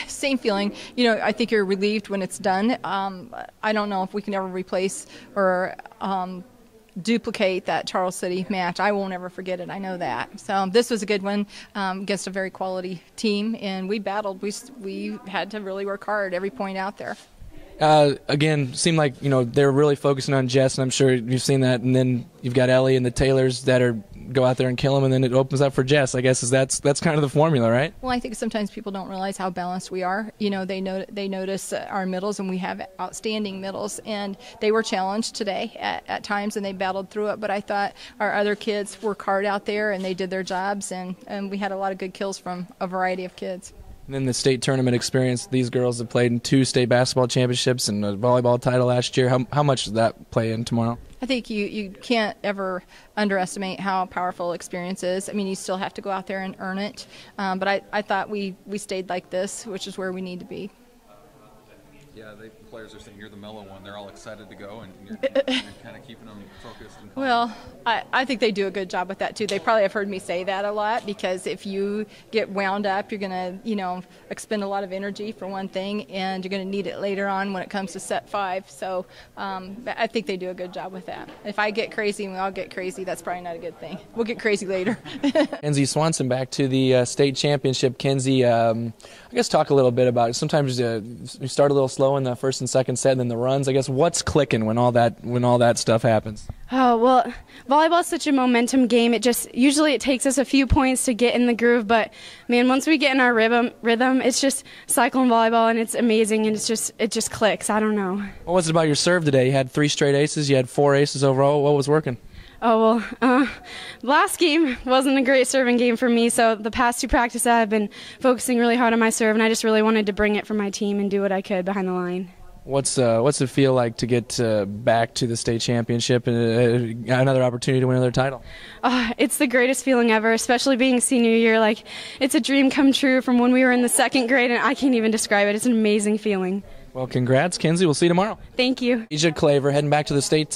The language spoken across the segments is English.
Same feeling. I think you're relieved when it's done. I don't know if we can ever replace or duplicate that Charles City match. I won't ever forget it. I know that. So this was a good one against a very quality team, and we battled. We had to really work hard every point out there. Again, seemed like they're really focusing on Jess, and I'm sure you've seen that. And then you've got Ellie and the Taylors that go out there and kill them, and then it opens up for Jess. I guess that's kind of the formula, right? Well, I think sometimes people don't realize how balanced we are. They notice our middles, and we have outstanding middles, and they were challenged today at times, and they battled through it. But I thought our other kids worked hard out there, and they did their jobs, and we had a lot of good kills from a variety of kids. And then the state tournament experience, these girls have played in 2 state basketball championships and a volleyball title last year. How much does that play in tomorrow? I think you can't ever underestimate how powerful experience is. I mean, you still have to go out there and earn it. But I thought we stayed like this, which is where we need to be. Yeah, the players are saying you're the mellow one. They're all excited to go, and you're kind of keeping them focused. And well, I think they do a good job with that, too. They probably have heard me say that a lot, because if you get wound up, you're going to, expend a lot of energy for one thing, and you're going to need it later on when it comes to set 5. So I think they do a good job with that. If I get crazy and we all get crazy, that's probably not a good thing. We'll get crazy later. Kenzie Swanson, back to the state championship. Kenzie, I guess talk a little bit about it. Sometimes you start a little slow in the first and second set, and then the runs. I guess what's clicking when all that stuff happens? Oh, well, volleyball is such a momentum game. Usually it takes us a few points to get in the groove, but man, once we get in our rhythm, it's just cycling volleyball, and it's amazing, and it just clicks. I don't know. What was it about your serve today? You had 3 straight aces. You had 4 aces overall. What was working? Oh, well, last game wasn't a great serving game for me, so the past 2 practices I've been focusing really hard on my serve, and I just really wanted to bring it for my team and do what I could behind the line. What's it feel like to get back to the state championship and another opportunity to win another title? It's the greatest feeling ever, especially being senior year. Like, it's a dream come true from when we were in the 2nd grade, and I can't even describe it. It's an amazing feeling. Well, congrats, Kenzie. We'll see you tomorrow. Thank you. Asia Kloewer heading back to the state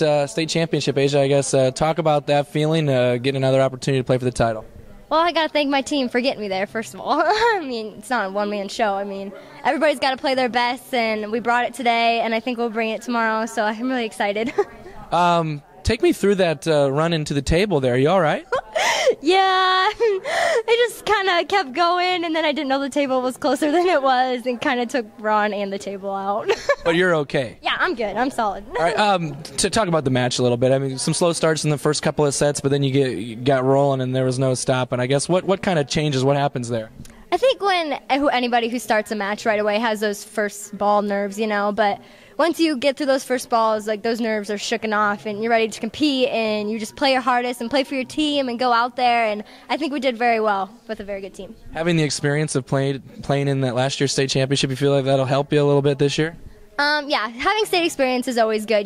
championship. Asia, I guess, talk about that feeling, getting another opportunity to play for the title. Well, I got to thank my team for getting me there, first of all. I mean, it's not a one-man show. I mean, everybody's got to play their best, and we brought it today, and I think we'll bring it tomorrow, so I'm really excited. Take me through that run into the table there. Are you all right? Yeah, I just kind of kept going, and then I didn't know the table was closer than it was, and kind of took Ron and the table out. But you're okay. Yeah, I'm good. I'm solid. All right. To talk about the match a little bit. I mean, some slow starts in the first couple of sets, but then you got rolling, and there was no stop. And I guess what kind of changes? What happens there? I think when anybody who starts a match right away has those first ball nerves, but once you get through those first balls, like, those nerves are shooken off, and you're ready to compete, and you just play your hardest and play for your team and go out there, and I think we did very well with a very good team. Having the experience of playing in that last year's state championship, you feel like that'll help you a little bit this year? Yeah, having state experience is always good,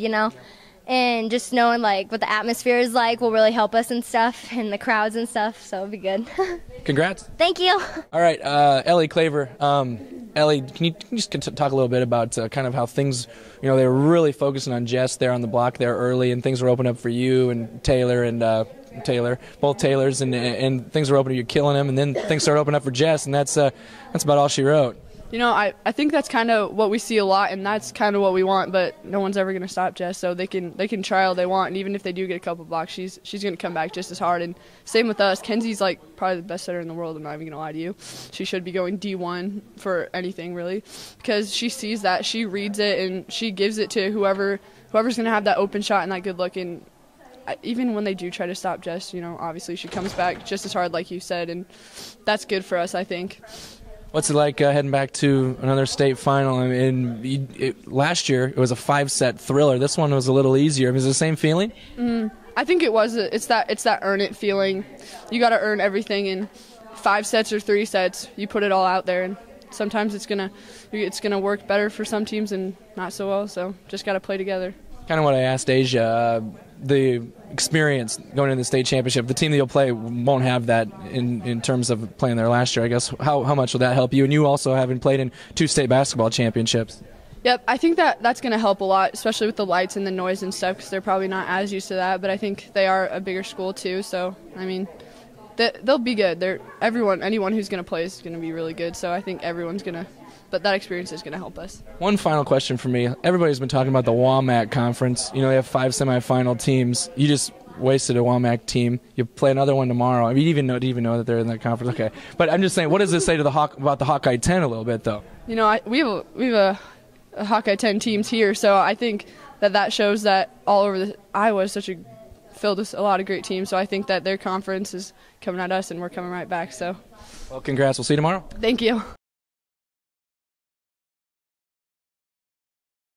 and just knowing, like, what the atmosphere is like will really help us and stuff, and the crowds and stuff, so it'll be good. Congrats. Thank you. All right, Ellie Kloewer. Ellie, can you just talk a little bit about kind of how things, they were really focusing on Jess there on the block there early, and things were opening up for you and Taylor and both Taylors, and things were opening, you're killing them, and then things started opening up for Jess, and that's about all she wrote. I think that's kind of what we see a lot, and that's kind of what we want, but no one's ever going to stop Jess, so they can try all they want, and even if they do get a couple blocks, she's going to come back just as hard. And same with us. Kenzie's like probably the best setter in the world. I'm not even going to lie to you. She should be going D1 for anything, really, because she sees that, she reads it, and she gives it to whoever's going to have that open shot and that good look. And even when they do try to stop Jess, obviously she comes back just as hard, like you said, and that's good for us, I think. What's it like heading back to another state final? I mean, last year it was a 5-set thriller. This one was a little easier. Was it the same feeling? I think it was. It's that earn it feeling. You got to earn everything in 5 sets or 3 sets. You put it all out there, and sometimes it's gonna work better for some teams and not so well. So just got to play together. Kind of what I asked Asia. The experience going into the state championship, the team that you'll play won't have that in terms of playing there last year. I guess how much will that help you? And you also haven't played in 2 state basketball championships. Yep, I think that's going to help a lot, especially with the lights and the noise and stuff, because they're probably not as used to that. But I think they are a bigger school too, so I mean, they'll be good. Anyone who's going to play is going to be really good. So I think everyone's going to but that experience is going to help us. One final question for me. Everybody's been talking about the WAMAC conference. You know, they have 5 semifinal teams. You just wasted a WAMAC team. You play another one tomorrow. I mean, you do you even know that they're in that conference? Okay. But I'm just saying, what does this say to about the Hawkeye 10 a little bit, though? You know, we have a Hawkeye 10 teams here, so I think that shows that all over Iowa is filled with a lot of great teams. So I think that their conference is coming at us, and we're coming right back. So, well, congrats. We'll see you tomorrow. Thank you.